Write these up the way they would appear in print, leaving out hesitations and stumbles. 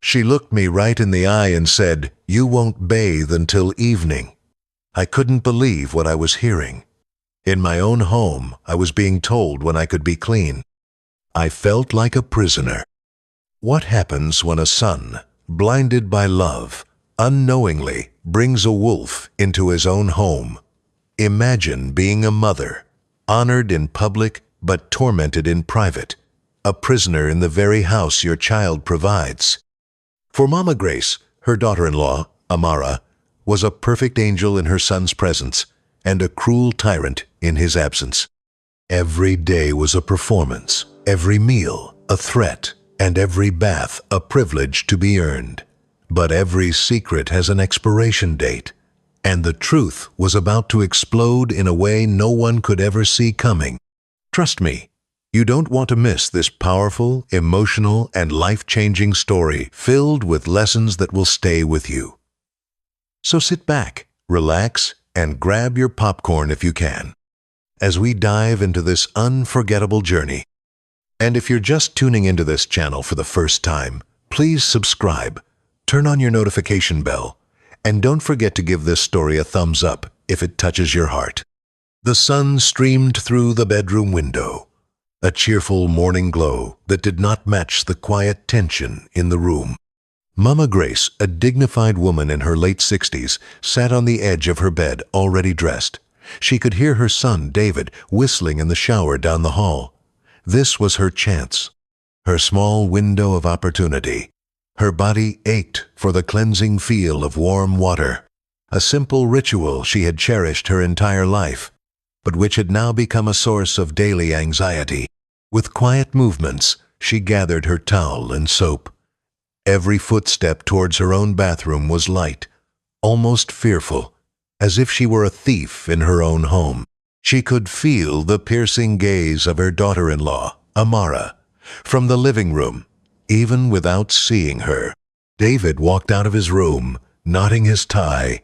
She looked me right in the eye and said, "You won't bathe until evening." I couldn't believe what I was hearing. In my own home, I was being told when I could be clean. I felt like a prisoner. What happens when a son, blinded by love, unknowingly brings a wolf into his own home? Imagine being a mother, honored in public but tormented in private, a prisoner in the very house your child provides. For Mama Grace, her daughter-in-law, Amara, was a perfect angel in her son's presence and a cruel tyrant in his absence. Every day was a performance, every meal a threat, and every bath a privilege to be earned. But every secret has an expiration date, and the truth was about to explode in a way no one could ever see coming. Trust me, you don't want to miss this powerful, emotional, and life-changing story filled with lessons that will stay with you. So sit back, relax, and grab your popcorn if you can, as we dive into this unforgettable journey. And if you're just tuning into this channel for the first time, please subscribe, turn on your notification bell, and don't forget to give this story a thumbs up if it touches your heart. The sun streamed through the bedroom window, a cheerful morning glow that did not match the quiet tension in the room. Mama Grace, a dignified woman in her late 60s, sat on the edge of her bed, already dressed. She could hear her son, David, whistling in the shower down the hall. This was her chance, her small window of opportunity. Her body ached for the cleansing feel of warm water, a simple ritual she had cherished her entire life, but which had now become a source of daily anxiety. With quiet movements, she gathered her towel and soap. Every footstep towards her own bathroom was light, almost fearful, as if she were a thief in her own home. She could feel the piercing gaze of her daughter-in-law, Amara, from the living room, even without seeing her. David walked out of his room, knotting his tie,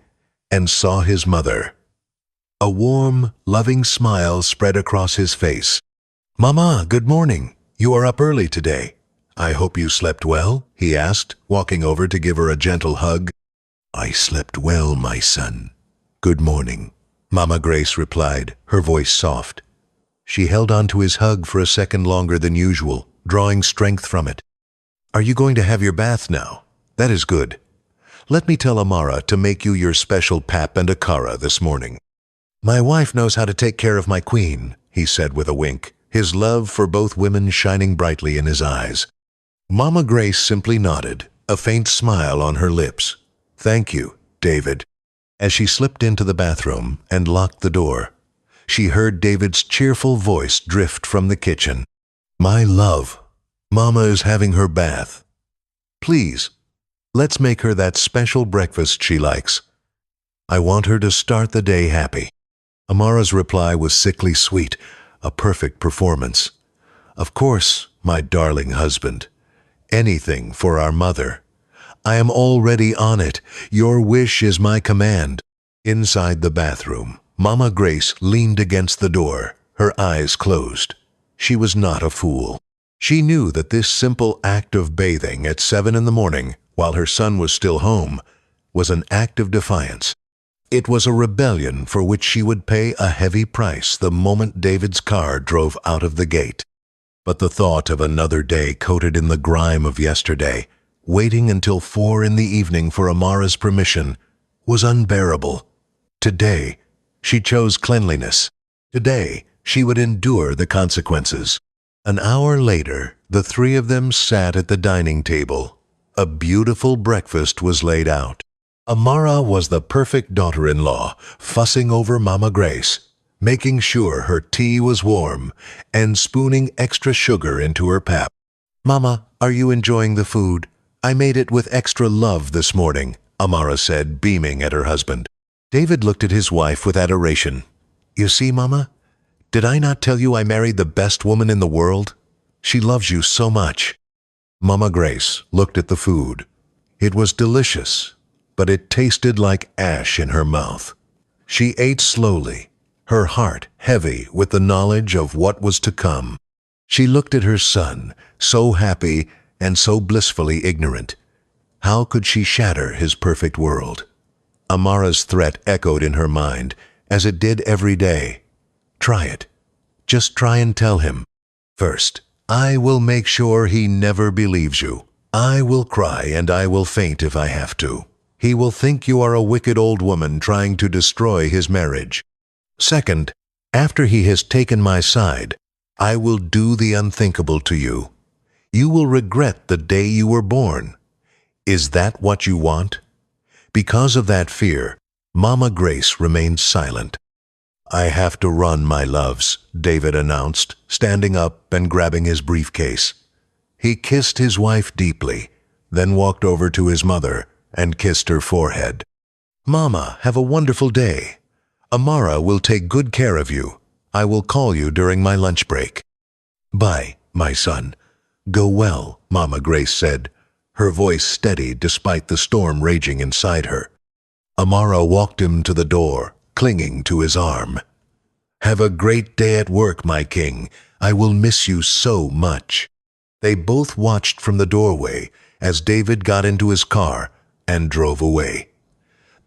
and saw his mother. A warm, loving smile spread across his face. "Mama, good morning. You are up early today. I hope you slept well?" he asked, walking over to give her a gentle hug. "I slept well, my son. Good morning," Mama Grace replied, her voice soft. She held on to his hug for a second longer than usual, drawing strength from it. "Are you going to have your bath now? That is good. Let me tell Amara to make you your special pap and akara this morning." "My wife knows how to take care of my queen," he said with a wink, his love for both women shining brightly in his eyes. Mama Grace simply nodded, a faint smile on her lips. "Thank you, David." As she slipped into the bathroom and locked the door, she heard David's cheerful voice drift from the kitchen. "My love, Mama is having her bath. Please, let's make her that special breakfast she likes. I want her to start the day happy." Amara's reply was sickly sweet, a perfect performance. "Of course, my darling husband. Anything for our mother. I am already on it. Your wish is my command." Inside the bathroom, Mama Grace leaned against the door, her eyes closed. She was not a fool. She knew that this simple act of bathing at 7 in the morning, while her son was still home, was an act of defiance. It was a rebellion for which she would pay a heavy price the moment David's car drove out of the gate. But the thought of another day coated in the grime of yesterday, waiting until 4 in the evening for Amara's permission, was unbearable. Today, she chose cleanliness. Today, she would endure the consequences. An hour later, the three of them sat at the dining table. A beautiful breakfast was laid out. Amara was the perfect daughter-in-law, fussing over Mama Grace, making sure her tea was warm, and spooning extra sugar into her pap. "Mama, are you enjoying the food? I made it with extra love this morning," Amara said, beaming at her husband. David looked at his wife with adoration. "You see, Mama? Did I not tell you I married the best woman in the world? She loves you so much." Mama Grace looked at the food. It was delicious, but it tasted like ash in her mouth. She ate slowly, her heart heavy with the knowledge of what was to come. She looked at her son, so happy and so blissfully ignorant. How could she shatter his perfect world? Amara's threat echoed in her mind, as it did every day. Try it. Just try and tell him. First, I will make sure he never believes you. I will cry and I will faint if I have to. He will think you are a wicked old woman trying to destroy his marriage. Second, after he has taken my side, I will do the unthinkable to you. You will regret the day you were born. Is that what you want? Because of that fear, Mama Grace remained silent. I have to run, my loves, David announced, standing up and grabbing his briefcase. He kissed his wife deeply, then walked over to his mother and kissed her forehead. Mama, have a wonderful day. Amara will take good care of you. I will call you during my lunch break. Bye, my son. Go well, Mama Grace said, her voice steady despite the storm raging inside her. Amara walked him to the door, clinging to his arm. Have a great day at work, my king. I will miss you so much. They both watched from the doorway as David got into his car and drove away.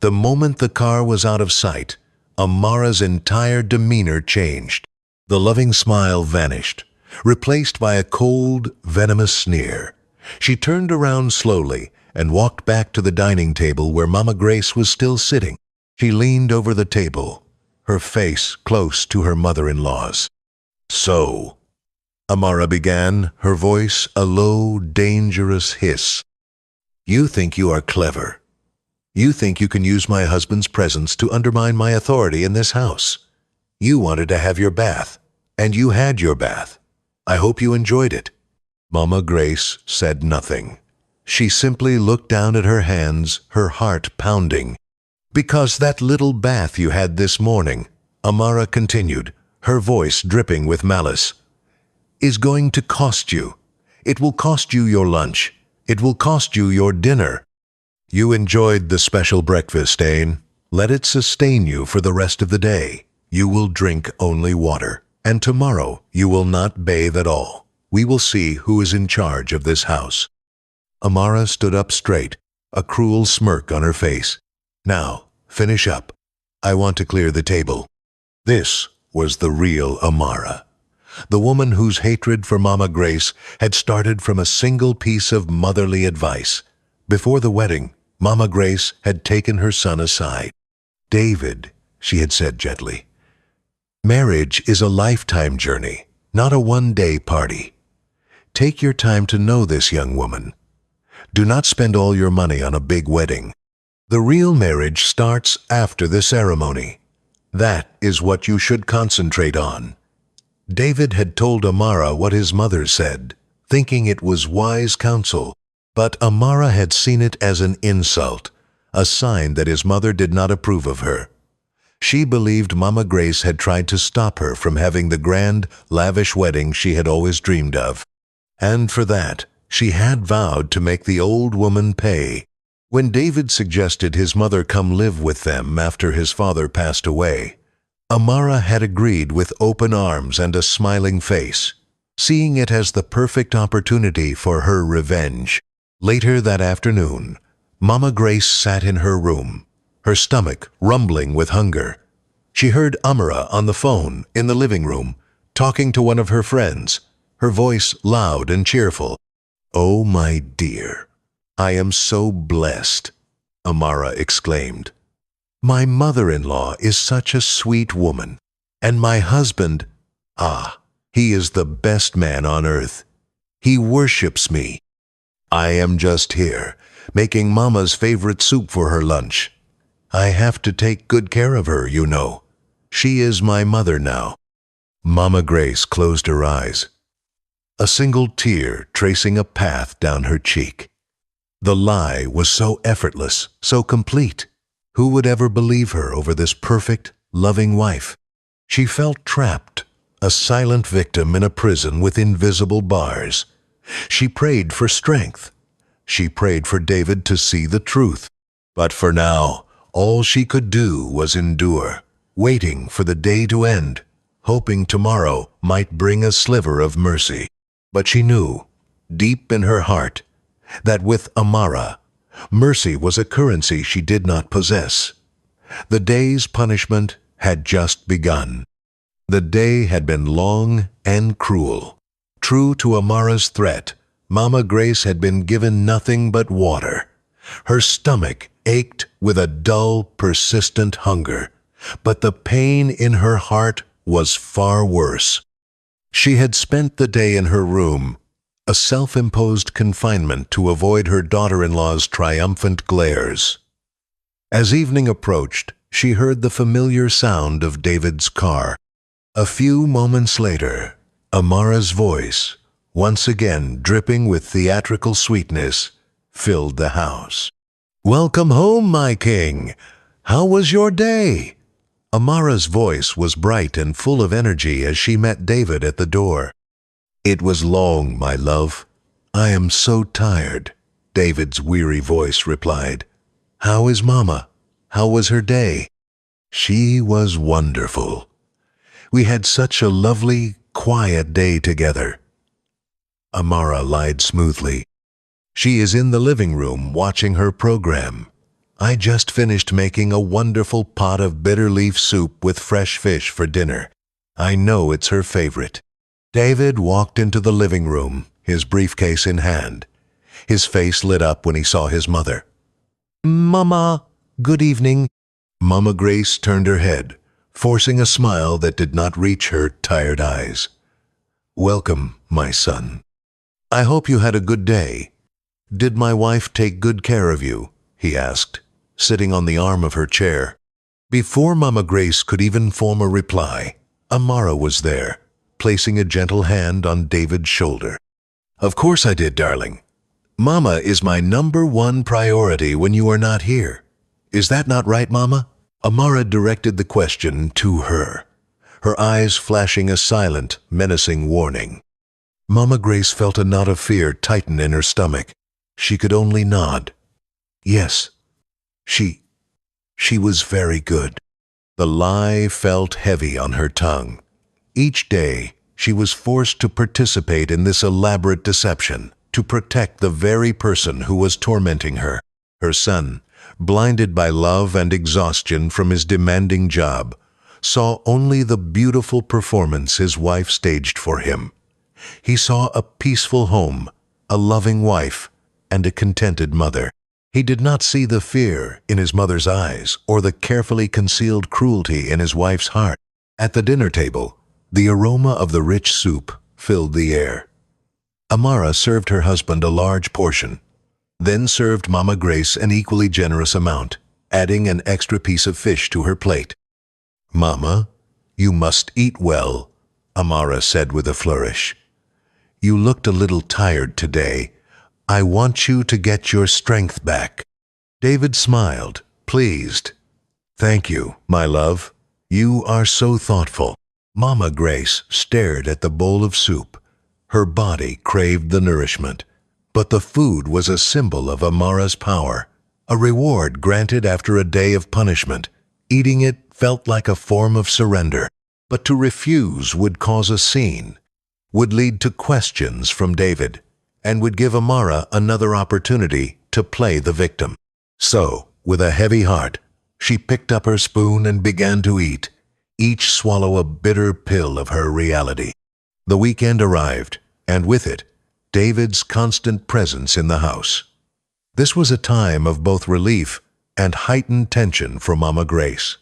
The moment the car was out of sight, Amara's entire demeanor changed. The loving smile vanished, replaced by a cold, venomous sneer. She turned around slowly and walked back to the dining table where Mama Grace was still sitting. She leaned over the table, her face close to her mother-in-law's. So, Amara began, her voice a low, dangerous hiss. You think you are clever. You think you can use my husband's presence to undermine my authority in this house. You wanted to have your bath, and you had your bath. I hope you enjoyed it. Mama Grace said nothing. She simply looked down at her hands, her heart pounding. Because that little bath you had this morning, Amara continued, her voice dripping with malice, is going to cost you. It will cost you your lunch. It will cost you your dinner. You enjoyed the special breakfast, Dane. Let it sustain you for the rest of the day. You will drink only water, and tomorrow you will not bathe at all. We will see who is in charge of this house. Amara stood up straight, a cruel smirk on her face. Now, finish up. I want to clear the table. This was the real Amara, the woman whose hatred for Mama Grace had started from a single piece of motherly advice. Before the wedding, Mama Grace had taken her son aside. David, she had said gently, marriage is a lifetime journey, not a one-day party. Take your time to know this young woman. Do not spend all your money on a big wedding. The real marriage starts after the ceremony. That is what you should concentrate on. David had told Amara what his mother said, thinking it was wise counsel, but Amara had seen it as an insult, a sign that his mother did not approve of her. She believed Mama Grace had tried to stop her from having the grand, lavish wedding she had always dreamed of. And for that, she had vowed to make the old woman pay. When David suggested his mother come live with them after his father passed away, Amara had agreed with open arms and a smiling face, seeing it as the perfect opportunity for her revenge. Later that afternoon, Mama Grace sat in her room, her stomach rumbling with hunger. She heard Amara on the phone in the living room, talking to one of her friends, her voice loud and cheerful. "Oh, my dear, I am so blessed," Amara exclaimed. "My mother-in-law is such a sweet woman, and my husband, he is the best man on earth. He worships me. I am just here, making Mama's favorite soup for her lunch. I have to take good care of her, you know. She is my mother now." Mama Grace closed her eyes, a single tear tracing a path down her cheek. The lie was so effortless, so complete. Who would ever believe her over this perfect, loving wife? She felt trapped, a silent victim in a prison with invisible bars. She prayed for strength. She prayed for David to see the truth. But for now, all she could do was endure, waiting for the day to end, hoping tomorrow might bring a sliver of mercy. But she knew, deep in her heart, that with Amara, Mercy was a currency she did not possess. The day's punishment had just begun. The day had been long and cruel. True to Amara's threat, Mama Grace had been given nothing but water. Her stomach ached with a dull, persistent hunger, but the pain in her heart was far worse. She had spent the day in her room, a self-imposed confinement to avoid her daughter-in-law's triumphant glares. As evening approached, she heard the familiar sound of David's car. A few moments later, Amara's voice, once again dripping with theatrical sweetness, filled the house. "Welcome home, my king! How was your day?" Amara's voice was bright and full of energy as she met David at the door. "It was long, my love. I am so tired," David's weary voice replied. "How is Mama? How was her day?" "She was wonderful. We had such a lovely, quiet day together." Amara lied smoothly. "She is in the living room watching her program. I just finished making a wonderful pot of bitter leaf soup with fresh fish for dinner. I know it's her favorite." David walked into the living room, his briefcase in hand. His face lit up when he saw his mother. "Mama, good evening." Mama Grace turned her head, forcing a smile that did not reach her tired eyes. "Welcome, my son. I hope you had a good day. Did my wife take good care of you?" he asked, sitting on the arm of her chair. Before Mama Grace could even form a reply, Amara was there, placing a gentle hand on David's shoulder. "Of course I did, darling. Mama is my #1 priority when you are not here. Is that not right, Mama?" Amara directed the question to her, her eyes flashing a silent, menacing warning. Mama Grace felt a knot of fear tighten in her stomach. She could only nod. "Yes, she was very good." The lie felt heavy on her tongue. Each day, she was forced to participate in this elaborate deception, to protect the very person who was tormenting her. Her son, blinded by love and exhaustion from his demanding job, saw only the beautiful performance his wife staged for him. He saw a peaceful home, a loving wife, and a contented mother. He did not see the fear in his mother's eyes or the carefully concealed cruelty in his wife's heart. At the dinner table, the aroma of the rich soup filled the air. Amara served her husband a large portion, then served Mama Grace an equally generous amount, adding an extra piece of fish to her plate. "Mama, you must eat well," Amara said with a flourish. "You looked a little tired today. I want you to get your strength back." David smiled, pleased. "Thank you, my love. You are so thoughtful." Mama Grace stared at the bowl of soup. Her body craved the nourishment. But the food was a symbol of Amara's power, a reward granted after a day of punishment. Eating it felt like a form of surrender. But to refuse would cause a scene, would lead to questions from David, and would give Amara another opportunity to play the victim. So, with a heavy heart, she picked up her spoon and began to eat, each swallow a bitter pill of her reality. The weekend arrived, and with it, David's constant presence in the house. This was a time of both relief and heightened tension for Mama Grace.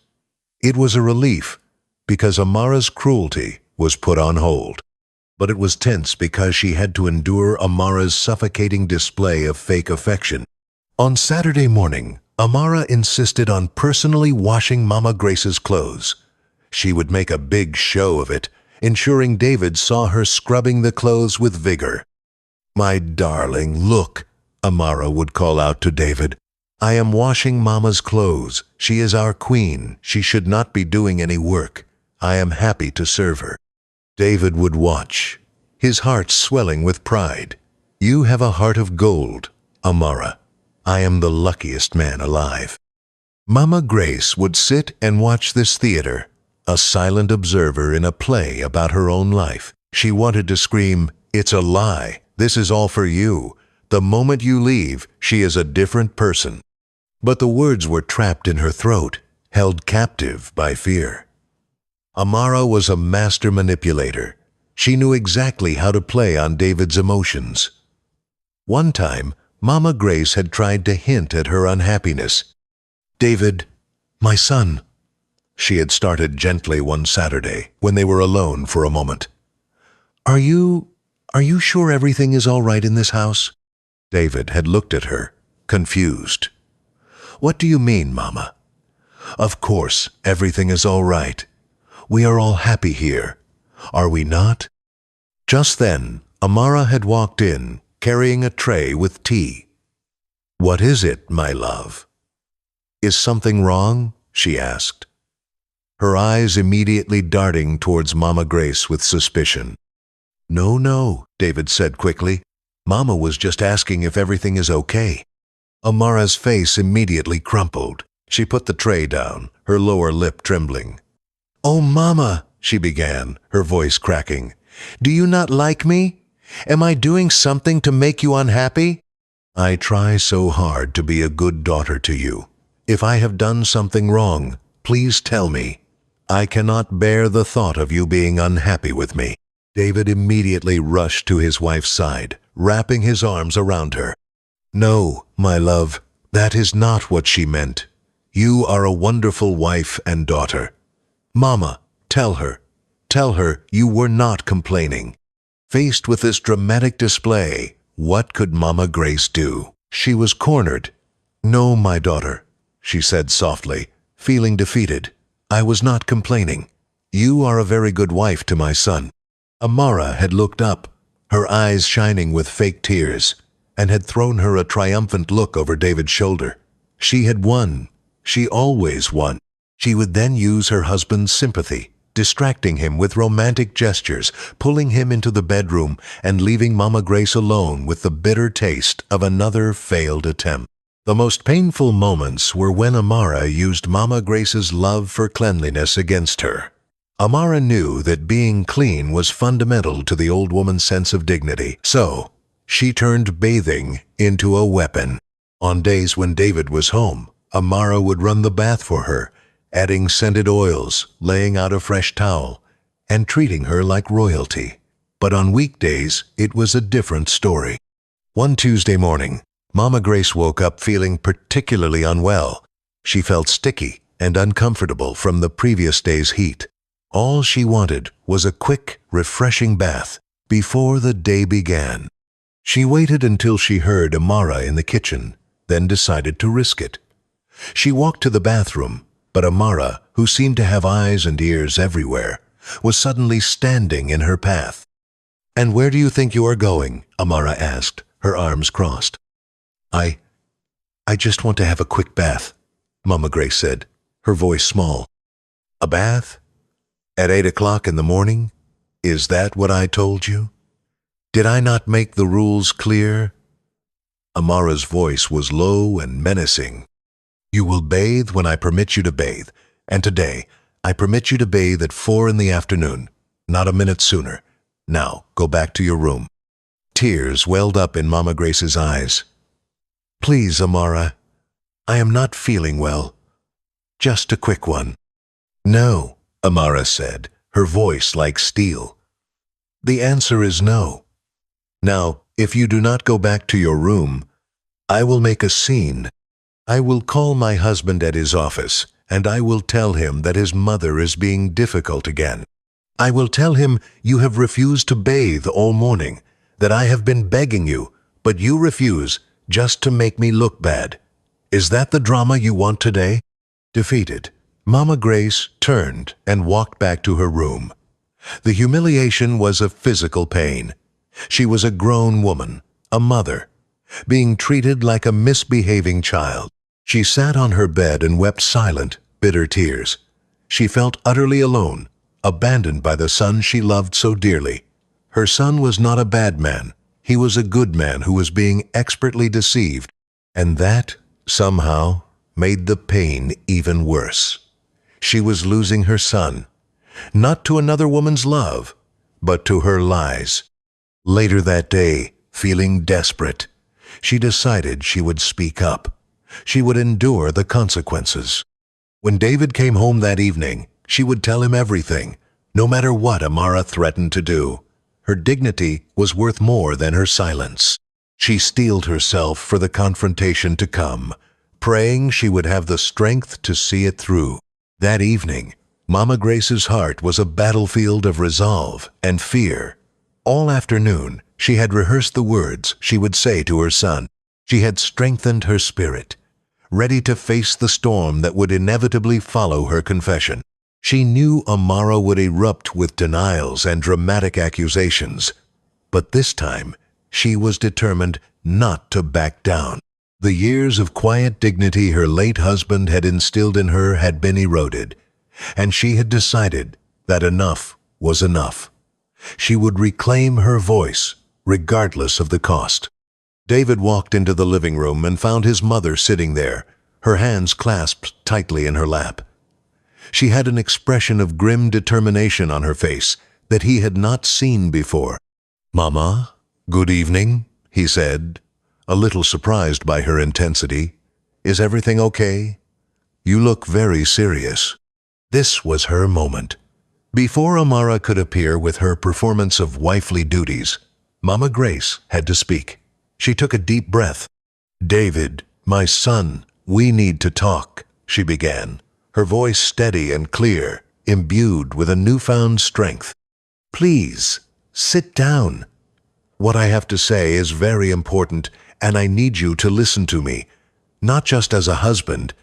It was a relief because Amara's cruelty was put on hold, but it was tense because she had to endure Amara's suffocating display of fake affection. On Saturday morning, Amara insisted on personally washing Mama Grace's clothes. She would make a big show of it, ensuring David saw her scrubbing the clothes with vigor. "My darling, look," Amara would call out to David. "I am washing Mama's clothes. She is our queen. She should not be doing any work. I am happy to serve her." David would watch, his heart swelling with pride. "You have a heart of gold, Amara. I am the luckiest man alive." Mama Grace would sit and watch this theater, a silent observer in a play about her own life. She wanted to scream, "It's a lie. This is all for you," The moment you leave, she is a different person." But the words were trapped in her throat, held captive by fear. Amara was a master manipulator. She knew exactly how to play on David's emotions. One time, Mama Grace had tried to hint at her unhappiness. "David, my son," she had started gently one Saturday when they were alone for a moment. Are you sure everything is all right in this house?" David had looked at her, confused. "What do you mean, Mama?" "Of course, everything is all right. We are all happy here, are we not?" Just then, Amara had walked in, carrying a tray with tea. "What is it, my love?" "Is something wrong?" she asked, her eyes immediately darting towards Mama Grace with suspicion. "No, no," David said quickly. "Mama was just asking if everything is okay." Amara's face immediately crumpled. She put the tray down, her lower lip trembling. "Oh, Mama," she began, her voice cracking. "Do you not like me? Am I doing something to make you unhappy?" "I try so hard to be a good daughter to you. If I have done something wrong, please tell me. I cannot bear the thought of you being unhappy with me." David immediately rushed to his wife's side, wrapping his arms around her. "No, my love, that is not what she meant. You are a wonderful wife and daughter. Mama, tell her you were not complaining." Faced with this dramatic display, what could Mama Grace do? She was cornered. "No, my daughter," she said softly, feeling defeated. "I was not complaining. You are a very good wife to my son." Amara had looked up, her eyes shining with fake tears, and had thrown her a triumphant look over David's shoulder. She had won. She always won. She would then use her husband's sympathy, distracting him with romantic gestures, pulling him into the bedroom, and leaving Mama Grace alone with the bitter taste of another failed attempt. The most painful moments were when Amara used Mama Grace's love for cleanliness against her. Amara knew that being clean was fundamental to the old woman's sense of dignity, so she turned bathing into a weapon. On days when David was home, Amara would run the bath for her, adding scented oils, laying out a fresh towel, and treating her like royalty. But on weekdays, it was a different story. One Tuesday morning, Mama Grace woke up feeling particularly unwell. She felt sticky and uncomfortable from the previous day's heat. All she wanted was a quick, refreshing bath before the day began. She waited until she heard Amara in the kitchen, then decided to risk it. She walked to the bathroom, but Amara, who seemed to have eyes and ears everywhere, was suddenly standing in her path. "And where do you think you are going?" Amara asked, her arms crossed. I just want to have a quick bath," Mama Grace said, her voice small. "A bath? At 8 o'clock in the morning? Is that what I told you? Did I not make the rules clear?" Amara's voice was low and menacing. "You will bathe when I permit you to bathe, and today I permit you to bathe at 4 in the afternoon, not a minute sooner. Now go back to your room." Tears welled up in Mama Grace's eyes. "Please, Amara, I am not feeling well. Just a quick one." "No," Amara said, her voice like steel. "The answer is no. Now, if you do not go back to your room, I will make a scene. I will call my husband at his office, and I will tell him that his mother is being difficult again. I will tell him you have refused to bathe all morning, that I have been begging you, but you refuse just to make me look bad. Is that the drama you want today?" Defeated, Mama Grace turned and walked back to her room. The humiliation was a physical pain. She was a grown woman, a mother, being treated like a misbehaving child. She sat on her bed and wept silent, bitter tears. She felt utterly alone, abandoned by the son she loved so dearly. Her son was not a bad man. He was a good man who was being expertly deceived, and that, somehow, made the pain even worse. She was losing her son, not to another woman's love, but to her lies. Later that day, feeling desperate, She decided she would speak up. She would endure the consequences. When David came home that evening, she would tell him everything, no matter what Amara threatened to do. Her dignity was worth more than her silence. She steeled herself for the confrontation to come, praying she would have the strength to see it through. That evening, Mama Grace's heart was a battlefield of resolve and fear. All afternoon, she had rehearsed the words she would say to her son. She had strengthened her spirit, ready to face the storm that would inevitably follow her confession. She knew Amara would erupt with denials and dramatic accusations, but this time she was determined not to back down. The years of quiet dignity her late husband had instilled in her had been eroded, and she had decided that enough was enough. She would reclaim her voice, regardless of the cost. David walked into the living room and found his mother sitting there, her hands clasped tightly in her lap. She had an expression of grim determination on her face that he had not seen before. "Mama, good evening," he said, a little surprised by her intensity. "Is everything okay? You look very serious." This was her moment. Before Amara could appear with her performance of wifely duties, Mama Grace had to speak. She took a deep breath. "David, my son, we need to talk," she began, her voice steady and clear, imbued with a newfound strength. "Please, sit down. What I have to say is very important, and I need you to listen to me, not just as a husband,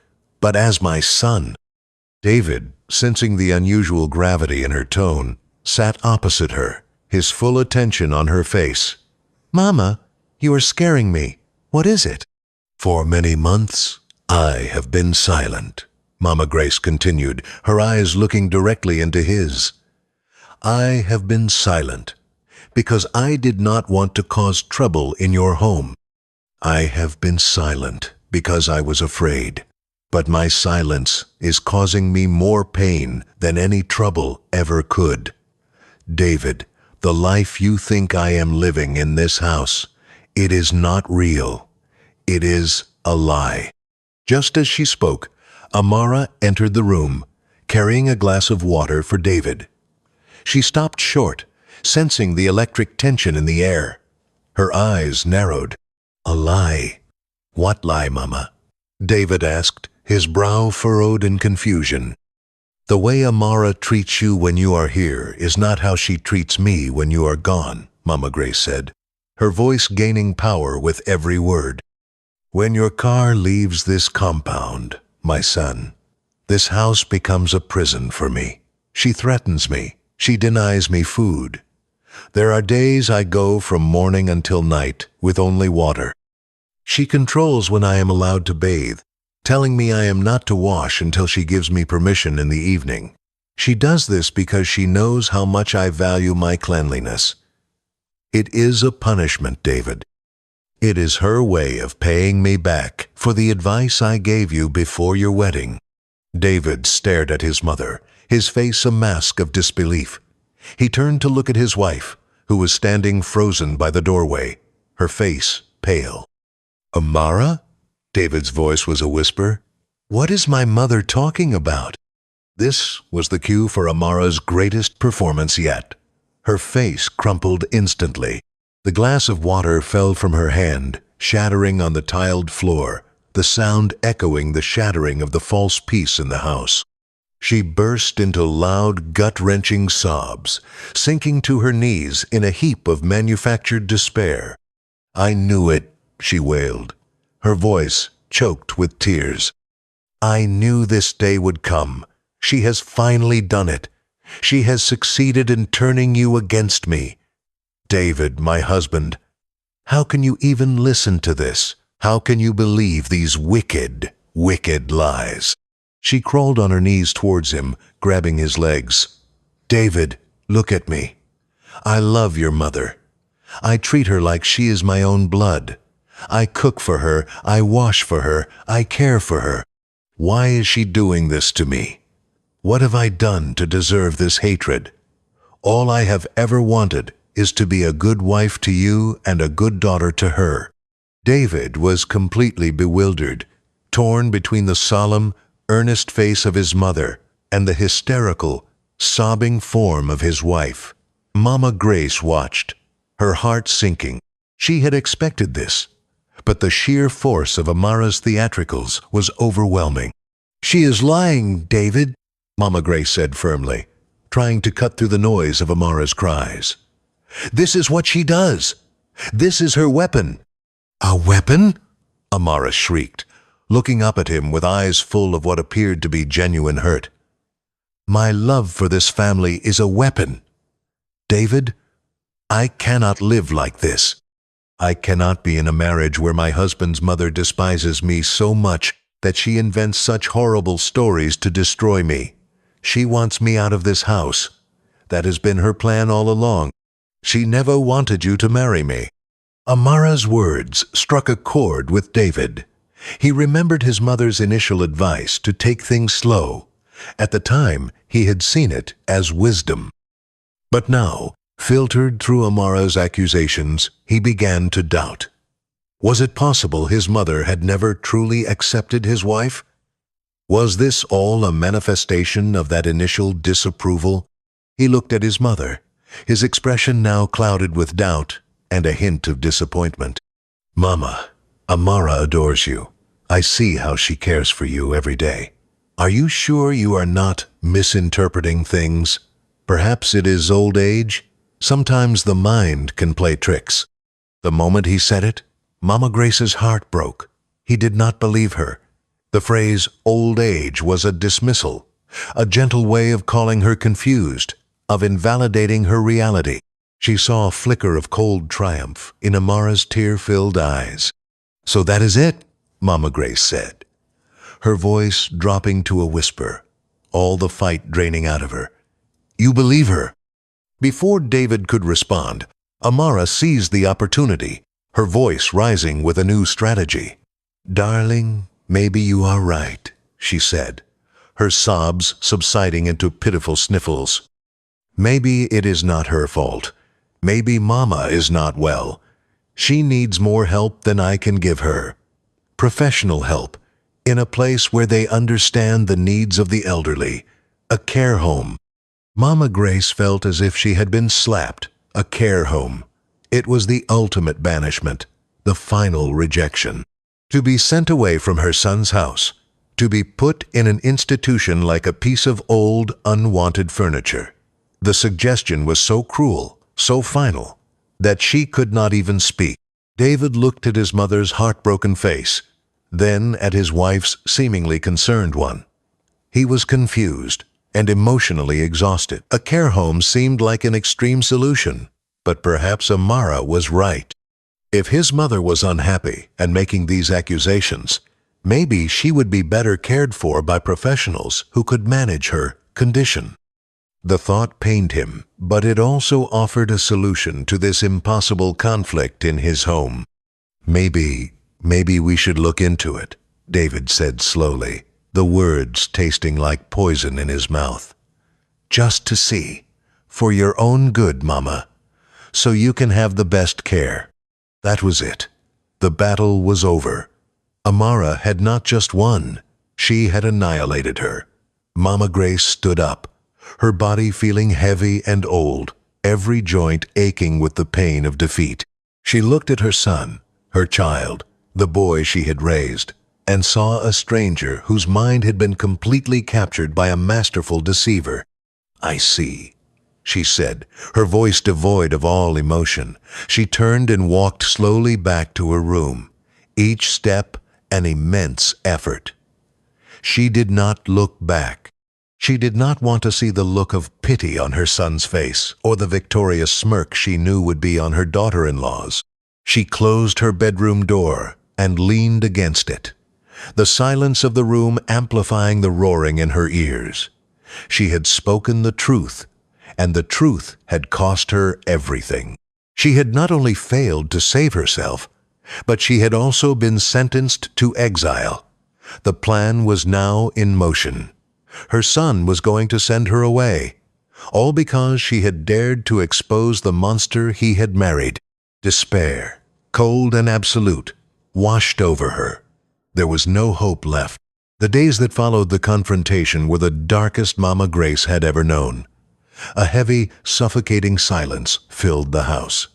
but as my son." David, sensing the unusual gravity in her tone, sat opposite her, his full attention on her face. "Mama, you are scaring me. What is it?" "For many months, I have been silent," Mama Grace continued, her eyes looking directly into his. "I have been silent because I did not want to cause trouble in your home. I have been silent because I was afraid. But my silence is causing me more pain than any trouble ever could. David, the life you think I am living in this house, it is not real. It is a lie." Just as she spoke, Amara entered the room, carrying a glass of water for David. She stopped short, sensing the electric tension in the air. Her eyes narrowed. "A lie? What lie, Mama?" David asked, his brow furrowed in confusion. "The way Amara treats you when you are here is not how she treats me when you are gone," Mama Grace said, her voice gaining power with every word. "When your car leaves this compound, my son, this house becomes a prison for me. She threatens me. She denies me food. There are days I go from morning until night with only water. She controls when I am allowed to bathe, telling me I am not to wash until she gives me permission in the evening. She does this because she knows how much I value my cleanliness. It is a punishment, David. It is her way of paying me back for the advice I gave you before your wedding." David stared at his mother, his face a mask of disbelief. He turned to look at his wife, who was standing frozen by the doorway, her face pale. "Amara?" David's voice was a whisper. "What is my mother talking about?" This was the cue for Amara's greatest performance yet. Her face crumpled instantly. The glass of water fell from her hand, shattering on the tiled floor, the sound echoing the shattering of the false peace in the house. She burst into loud, gut-wrenching sobs, sinking to her knees in a heap of manufactured despair. "I knew it," she wailed, her voice choked with tears. "I knew this day would come. She has finally done it. She has succeeded in turning you against me. David, my husband, how can you even listen to this? How can you believe these wicked, wicked lies?" She crawled on her knees towards him, grabbing his legs. "David, look at me. I love your mother. I treat her like she is my own blood. I cook for her, I wash for her, I care for her. Why is she doing this to me? What have I done to deserve this hatred? All I have ever wanted is to be a good wife to you and a good daughter to her. David was completely bewildered, torn between the solemn, earnest face of his mother and the hysterical, sobbing form of his wife. Mama Grace watched, her heart sinking. She had expected this, but the sheer force of Amara's theatricals was overwhelming. "She is lying, David," Mama Grace said firmly, trying to cut through the noise of Amara's cries. "This is what she does. This is her weapon." "A weapon?" Amara shrieked, looking up at him with eyes full of what appeared to be genuine hurt. "My love for this family is a weapon. David, I cannot live like this. I cannot be in a marriage where my husband's mother despises me so much that she invents such horrible stories to destroy me. She wants me out of this house. That has been her plan all along. She never wanted you to marry me." Amara's words struck a chord with David. He remembered his mother's initial advice to take things slow. At the time, he had seen it as wisdom. But now, filtered through Amara's accusations, he began to doubt. Was it possible his mother had never truly accepted his wife? Was this all a manifestation of that initial disapproval? He looked at his mother, his expression now clouded with doubt and a hint of disappointment. "Mama, Amara adores you. I see how she cares for you every day. Are you sure you are not misinterpreting things? Perhaps it is old age? Sometimes the mind can play tricks." The moment he said it, Mama Grace's heart broke. He did not believe her. The phrase old age was a dismissal, a gentle way of calling her confused, of invalidating her reality. She saw a flicker of cold triumph in Amara's tear-filled eyes. "So that is it," Mama Grace said, her voice dropping to a whisper, all the fight draining out of her. "You believe her?" Before David could respond, Amara seized the opportunity, her voice rising with a new strategy. "Darling, maybe you are right," she said, her sobs subsiding into pitiful sniffles. "Maybe it is not her fault. Maybe Mama is not well. She needs more help than I can give her. Professional help, in a place where they understand the needs of the elderly, a care home." Mama Grace felt as if she had been slapped. A care home. It was the ultimate banishment, the final rejection. To be sent away from her son's house, to be put in an institution like a piece of old, unwanted furniture. The suggestion was so cruel, so final, that she could not even speak. David looked at his mother's heartbroken face, then at his wife's seemingly concerned one. He was confused and emotionally exhausted. A care home seemed like an extreme solution, but perhaps Amara was right. If his mother was unhappy and making these accusations, maybe she would be better cared for by professionals who could manage her condition. The thought pained him, but it also offered a solution to this impossible conflict in his home. Maybe we should look into it," David said slowly, the words tasting like poison in his mouth. "Just to see. For your own good, Mama. So you can have the best care." That was it. The battle was over. Amara had not just won. She had annihilated her. Mama Grace stood up, her body feeling heavy and old, every joint aching with the pain of defeat. She looked at her son, her child, the boy she had raised, and saw a stranger whose mind had been completely captured by a masterful deceiver. "I see," she said, her voice devoid of all emotion. She turned and walked slowly back to her room, each step an immense effort. She did not look back. She did not want to see the look of pity on her son's face or the victorious smirk she knew would be on her daughter-in-law's. She closed her bedroom door and leaned against it, the silence of the room amplifying the roaring in her ears. She had spoken the truth, and the truth had cost her everything. She had not only failed to save herself, but she had also been sentenced to exile. The plan was now in motion. Her son was going to send her away, all because she had dared to expose the monster he had married. Despair, cold and absolute, washed over her. There was no hope left. The days that followed the confrontation were the darkest Mama Grace had ever known. A heavy, suffocating silence filled the house.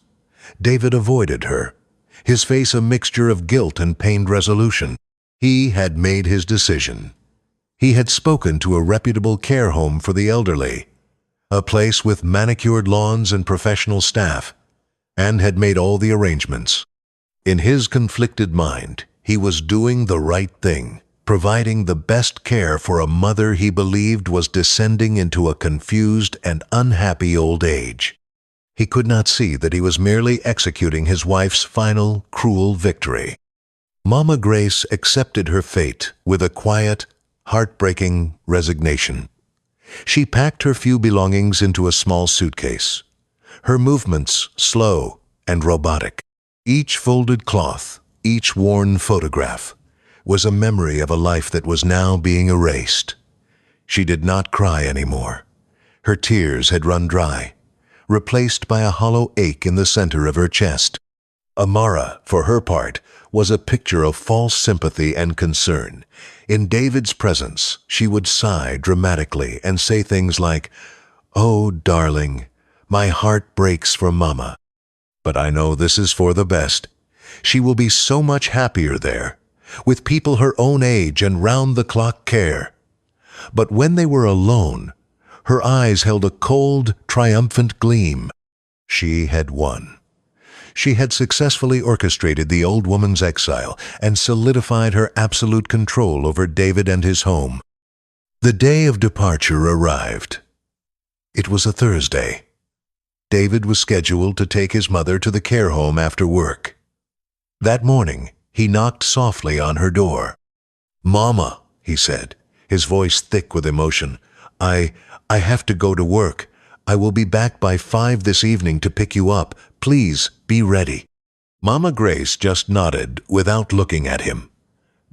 David avoided her, his face a mixture of guilt and pained resolution. He had made his decision. He had spoken to a reputable care home for the elderly, a place with manicured lawns and professional staff, and had made all the arrangements. In his conflicted mind, he was doing the right thing, providing the best care for a mother he believed was descending into a confused and unhappy old age. He could not see that he was merely executing his wife's final, cruel victory. Mama Grace accepted her fate with a quiet, heartbreaking resignation. She packed her few belongings into a small suitcase, her movements slow and robotic. Each folded cloth, each worn photograph, was a memory of a life that was now being erased. She did not cry anymore. Her tears had run dry, replaced by a hollow ache in the center of her chest. Amara, for her part, was a picture of false sympathy and concern. In David's presence, she would sigh dramatically and say things like, "Oh, darling, my heart breaks for Mama. But I know this is for the best. She will be so much happier there, with people her own age and round-the-clock care." But when they were alone, her eyes held a cold, triumphant gleam. She had won. She had successfully orchestrated the old woman's exile and solidified her absolute control over David and his home. The day of departure arrived. It was a Thursday. David was scheduled to take his mother to the care home after work. That morning, he knocked softly on her door. "Mama," he said, his voice thick with emotion, I have to go to work. I will be back by 5 this evening to pick you up. Please be ready." Mama Grace just nodded without looking at him.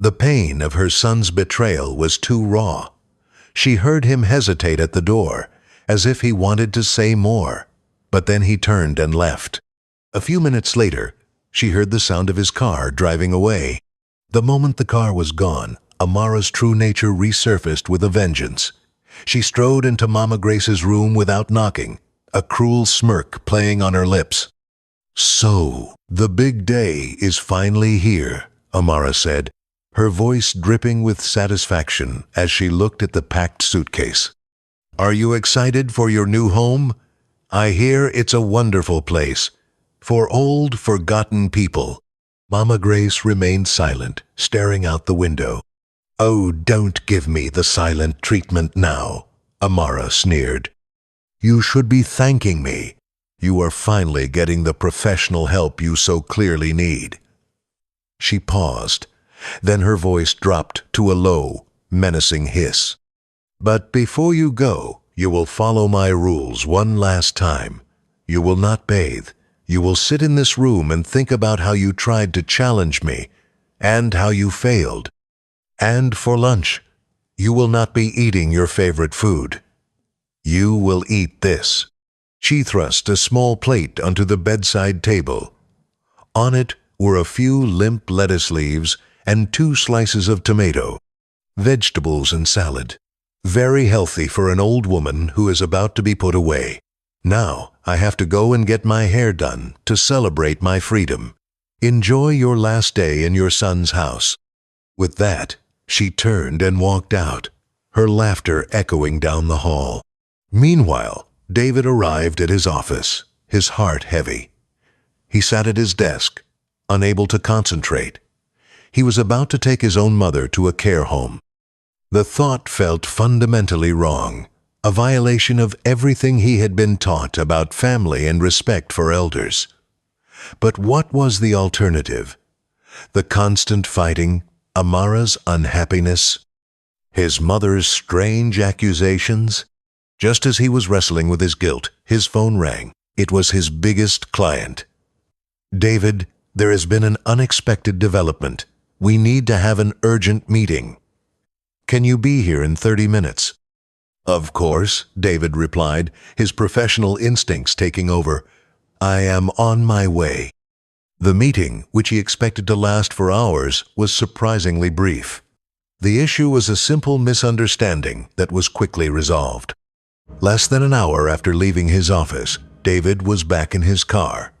The pain of her son's betrayal was too raw. She heard him hesitate at the door, as if he wanted to say more, but then he turned and left. A few minutes later, she heard the sound of his car driving away. The moment the car was gone, Amara's true nature resurfaced with a vengeance. She strode into Mama Grace's room without knocking, a cruel smirk playing on her lips. "So, the big day is finally here," Amara said, her voice dripping with satisfaction as she looked at the packed suitcase. "Are you excited for your new home? I hear it's a wonderful place, for old, forgotten people." Mama Grace remained silent, staring out the window. "Oh, don't give me the silent treatment now," Amara sneered. "You should be thanking me. You are finally getting the professional help you so clearly need." She paused, then her voice dropped to a low, menacing hiss. "But before you go, you will follow my rules one last time. You will not bathe. You will sit in this room and think about how you tried to challenge me, and how you failed. And for lunch, you will not be eating your favorite food. You will eat this." She thrust a small plate onto the bedside table. On it were a few limp lettuce leaves and 2 slices of tomato, vegetables and salad. Very healthy for an old woman who is about to be put away. "Now I have to go and get my hair done to celebrate my freedom. Enjoy your last day in your son's house." With that, she turned and walked out, her laughter echoing down the hall. Meanwhile, David arrived at his office, his heart heavy. He sat at his desk, unable to concentrate. He was about to take his own mother to a care home. The thought felt fundamentally wrong, a violation of everything he had been taught about family and respect for elders. But what was the alternative? The constant fighting, Amara's unhappiness, his mother's strange accusations? Just as he was wrestling with his guilt, his phone rang. It was his biggest client. "David, there has been an unexpected development. We need to have an urgent meeting. Can you be here in 30 minutes? "Of course," David replied, his professional instincts taking over. "I am on my way." The meeting, which he expected to last for hours, was surprisingly brief. The issue was a simple misunderstanding that was quickly resolved. Less than an hour after leaving his office, David was back in his car.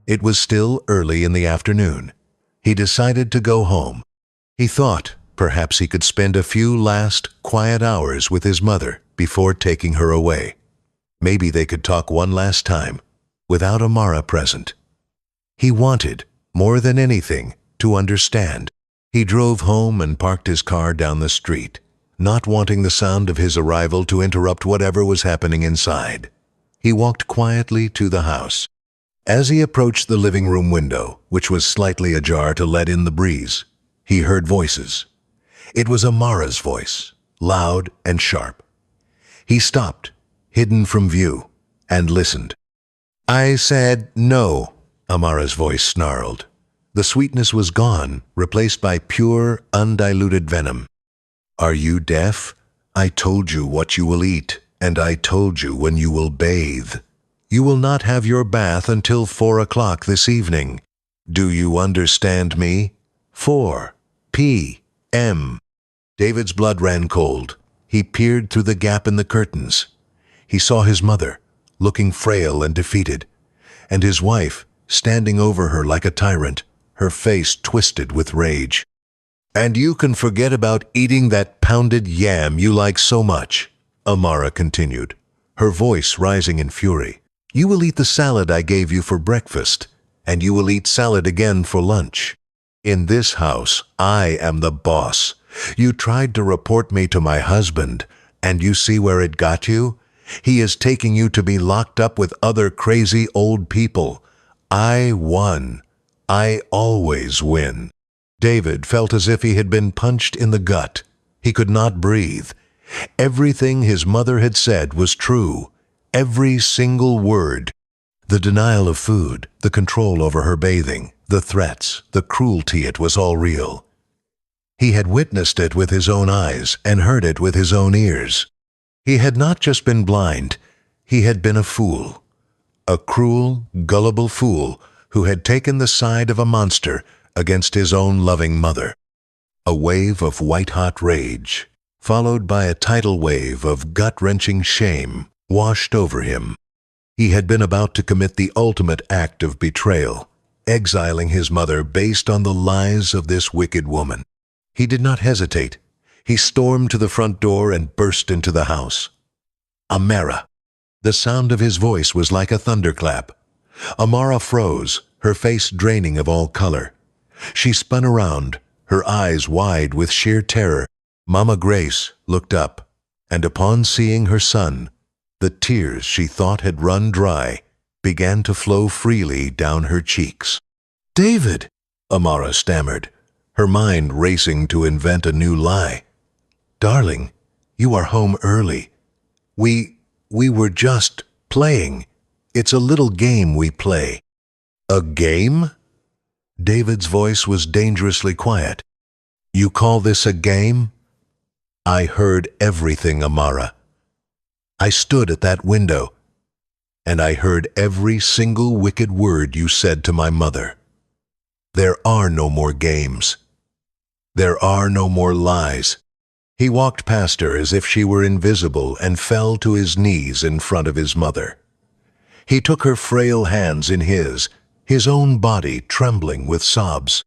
It was still early in the afternoon. He decided to go home. He thought perhaps he could spend a few last, quiet hours with his mother before taking her away. Maybe they could talk one last time, without Amara present. He wanted, more than anything, to understand. He drove home and parked his car down the street, not wanting the sound of his arrival to interrupt whatever was happening inside. He walked quietly to the house. As he approached the living room window, which was slightly ajar to let in the breeze, he heard voices. It was Amara's voice, loud and sharp. He stopped, hidden from view, and listened. "I said no," Amara's voice snarled. The sweetness was gone, replaced by pure, undiluted venom. "Are you deaf? I told you what you will eat, and I told you when you will bathe. You will not have your bath until 4 o'clock this evening. Do you understand me? 4 p.m. David's blood ran cold. He peered through the gap in the curtains. He saw his mother, looking frail and defeated, and his wife, standing over her like a tyrant, her face twisted with rage. "And you can forget about eating that pounded yam you like so much," Amara continued, her voice rising in fury. "You will eat the salad I gave you for breakfast, and you will eat salad again for lunch. In this house, I am the boss. You tried to report me to my husband, and you see where it got you? He is taking you to be locked up with other crazy old people. I won. I always win." David felt as if he had been punched in the gut. He could not breathe. Everything his mother had said was true. Every single word. The denial of food, the control over her bathing, the threats, the cruelty, it was all real. He had witnessed it with his own eyes and heard it with his own ears. He had not just been blind, he had been a fool. A cruel, gullible fool who had taken the side of a monster against his own loving mother. A wave of white-hot rage, followed by a tidal wave of gut-wrenching shame, washed over him. He had been about to commit the ultimate act of betrayal, exiling his mother based on the lies of this wicked woman. He did not hesitate. He stormed to the front door and burst into the house. "Amara!" The sound of his voice was like a thunderclap. Amara froze, her face draining of all color. She spun around, her eyes wide with sheer terror. Mama Grace looked up, and upon seeing her son, the tears she thought had run dry began to flow freely down her cheeks. "David!" Amara stammered, her mind racing to invent a new lie. "Darling, you are home early. We were just playing. It's a little game we play." "A game?" David's voice was dangerously quiet. "You call this a game?" "I heard everything, Amara. I stood at that window, and I heard every single wicked word you said to my mother. There are no more games. There are no more lies." He walked past her as if she were invisible and fell to his knees in front of his mother. He took her frail hands in his own body trembling with sobs.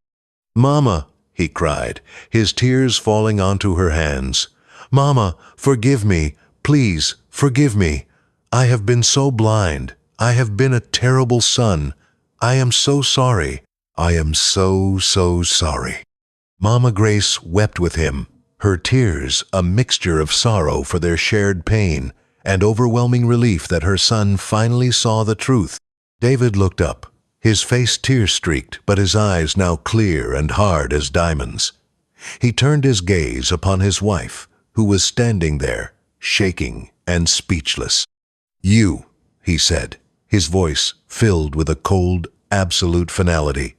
"Mama," he cried, his tears falling onto her hands. "Mama, forgive me. Please, forgive me. I have been so blind. I have been a terrible son. I am so sorry. I am so sorry." Mama Grace wept with him, her tears a mixture of sorrow for their shared pain and overwhelming relief that her son finally saw the truth. David looked up, his face tear-streaked, but his eyes now clear and hard as diamonds. He turned his gaze upon his wife, who was standing there, shaking and speechless. "You," he said, his voice filled with a cold, absolute finality.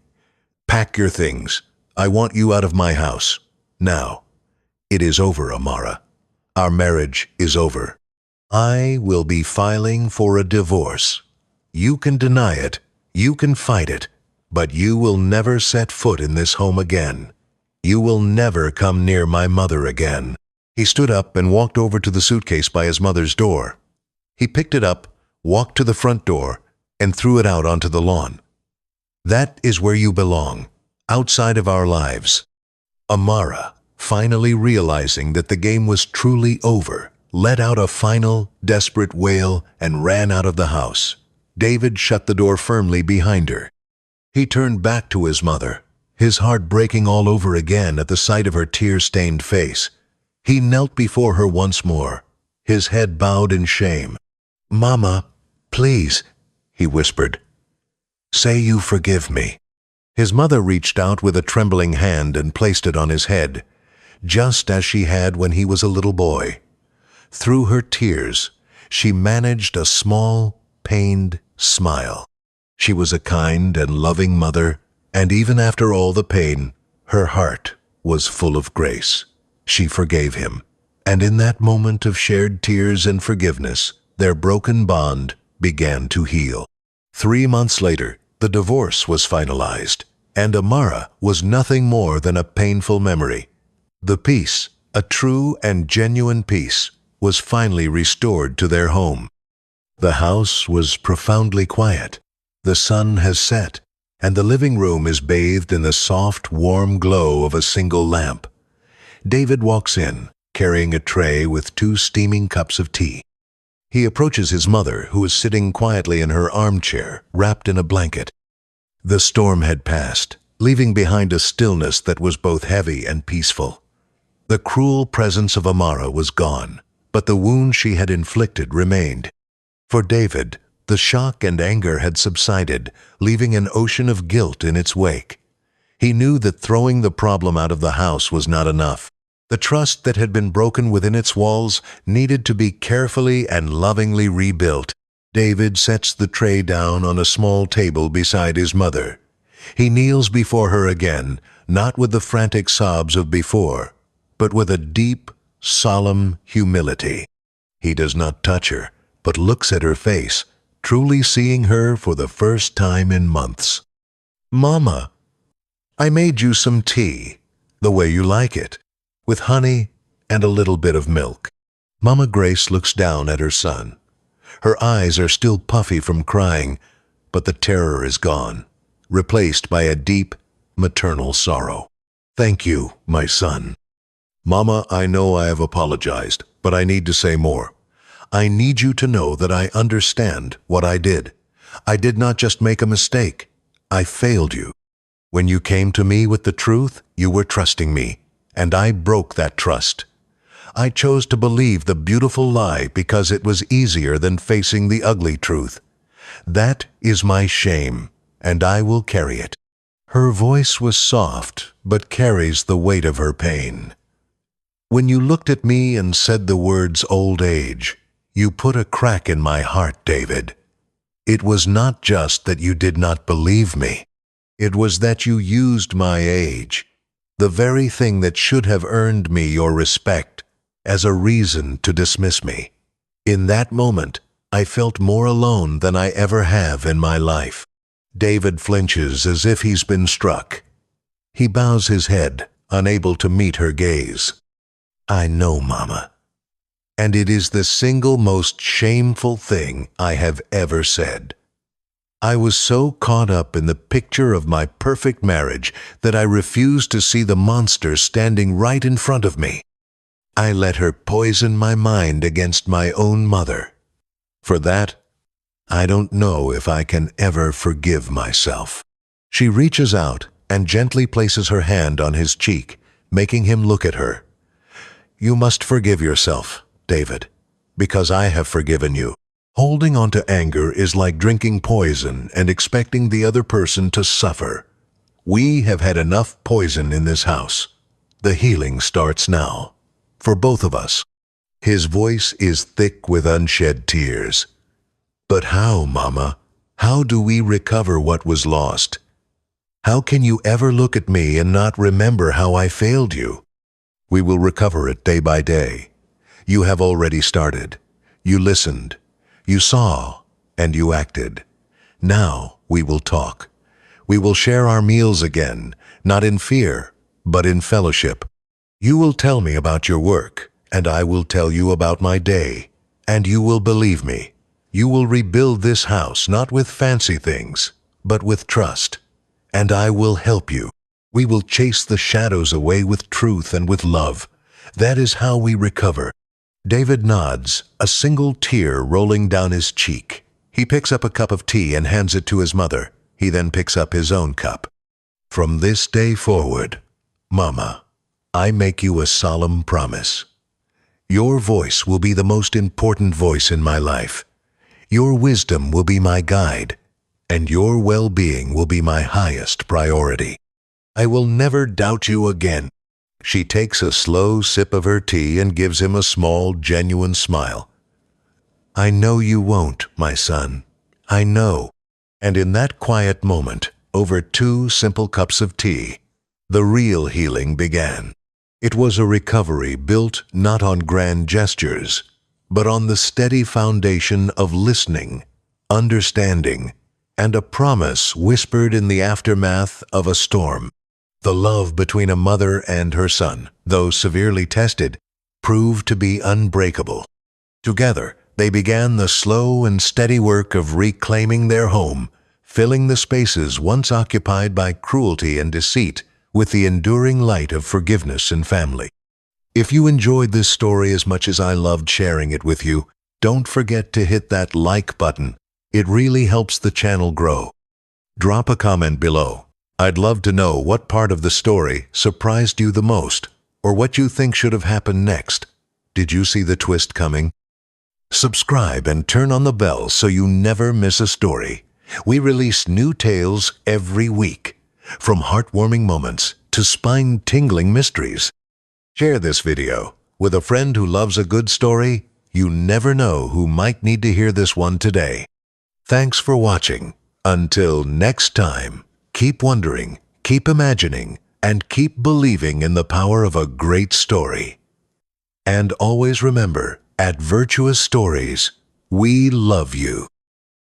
"Pack your things. I want you out of my house. Now. It is over, Amara. Our marriage is over. I will be filing for a divorce. You can deny it. You can fight it. but you will never set foot in this home again. You will never come near my mother again." He stood up and walked over to the suitcase by his mother's door. He picked it up, walked to the front door, and threw it out onto the lawn. "That is where you belong, outside of our lives." Amara, finally realizing that the game was truly over, let out a final, desperate wail and ran out of the house. David shut the door firmly behind her. He turned back to his mother, his heart breaking all over again at the sight of her tear-stained face. He knelt before her once more, his head bowed in shame. "Mama, please," he whispered. "Say you forgive me." His mother reached out with a trembling hand and placed it on his head, just as she had when he was a little boy. Through her tears, she managed a small, pained smile. She was a kind and loving mother, and even after all the pain, her heart was full of grace. She forgave him, and in that moment of shared tears and forgiveness, their broken bond began to heal. 3 months later, the divorce was finalized, and Amara was nothing more than a painful memory. The peace, a true and genuine peace, was finally restored to their home. The house was profoundly quiet. The sun has set, and the living room is bathed in the soft, warm glow of a single lamp. David walks in, carrying a tray with 2 steaming cups of tea. He approaches his mother, who is sitting quietly in her armchair, wrapped in a blanket. The storm had passed, leaving behind a stillness that was both heavy and peaceful. The cruel presence of Amara was gone, but the wound she had inflicted remained. For David, the shock and anger had subsided, leaving an ocean of guilt in its wake. He knew that throwing the problem out of the house was not enough. The trust that had been broken within its walls needed to be carefully and lovingly rebuilt. David sets the tray down on a small table beside his mother. He kneels before her again, not with the frantic sobs of before, but with a deep, solemn humility. He does not touch her, but looks at her face, truly seeing her for the first time in months. "Mama, I made you some tea, the way you like it, with honey and a little bit of milk." Mama Grace looks down at her son. Her eyes are still puffy from crying, but the terror is gone, replaced by a deep, maternal sorrow. "Thank you, my son." "Mama, I know I have apologized, but I need to say more. I need you to know that I understand what I did. I did not just make a mistake. I failed you. When you came to me with the truth, you were trusting me, and I broke that trust. I chose to believe the beautiful lie because it was easier than facing the ugly truth. That is my shame, and I will carry it." Her voice was soft, but carries the weight of her pain. "When you looked at me and said the words old age, you put a crack in my heart, David. It was not just that you did not believe me. It was that you used my age, the very thing that should have earned me your respect, as a reason to dismiss me. In that moment, I felt more alone than I ever have in my life." David flinches as if he's been struck. He bows his head, unable to meet her gaze. "I know, Mama. And it is the single most shameful thing I have ever said. I was so caught up in the picture of my perfect marriage that I refused to see the monster standing right in front of me. I let her poison my mind against my own mother. For that, I don't know if I can ever forgive myself." She reaches out and gently places her hand on his cheek, making him look at her. "You must forgive yourself, David, because I have forgiven you. Holding on to anger is like drinking poison and expecting the other person to suffer. We have had enough poison in this house. The healing starts now, for both of us." His voice is thick with unshed tears. "But how, Mama? How do we recover what was lost? How can you ever look at me and not remember how I failed you? We will recover it day by day. You have already started. You listened. You saw, and you acted. Now we will talk. We will share our meals again, not in fear, but in fellowship. You will tell me about your work, and I will tell you about my day, and you will believe me. You will rebuild this house not with fancy things, but with trust, and I will help you. We will chase the shadows away with truth and with love. That is how we recover. David nods, a single tear rolling down his cheek. He picks up a cup of tea and hands it to his mother. He then picks up his own cup. From this day forward, Mama, I make you a solemn promise. Your voice will be the most important voice in my life. Your wisdom will be my guide, and your well-being will be my highest priority. I will never doubt you again. She takes a slow sip of her tea and gives him a small, genuine smile. I know you won't, my son. I know. And in that quiet moment, over 2 simple cups of tea, the real healing began. It was a recovery built not on grand gestures, but on the steady foundation of listening, understanding, and a promise whispered in the aftermath of a storm. The love between a mother and her son, though severely tested, proved to be unbreakable. Together, they began the slow and steady work of reclaiming their home, filling the spaces once occupied by cruelty and deceit with the enduring light of forgiveness and family. If you enjoyed this story as much as I loved sharing it with you, don't forget to hit that like button. It really helps the channel grow. Drop a comment below. I'd love to know what part of the story surprised you the most, or what you think should have happened next. Did you see the twist coming? Subscribe and turn on the bell so you never miss a story. We release new tales every week, from heartwarming moments to spine-tingling mysteries. Share this video with a friend who loves a good story. You never know who might need to hear this one today. Thanks for watching. Until next time, keep wondering, keep imagining, and keep believing in the power of a great story. And always remember, at Virtuous Stories, we love you.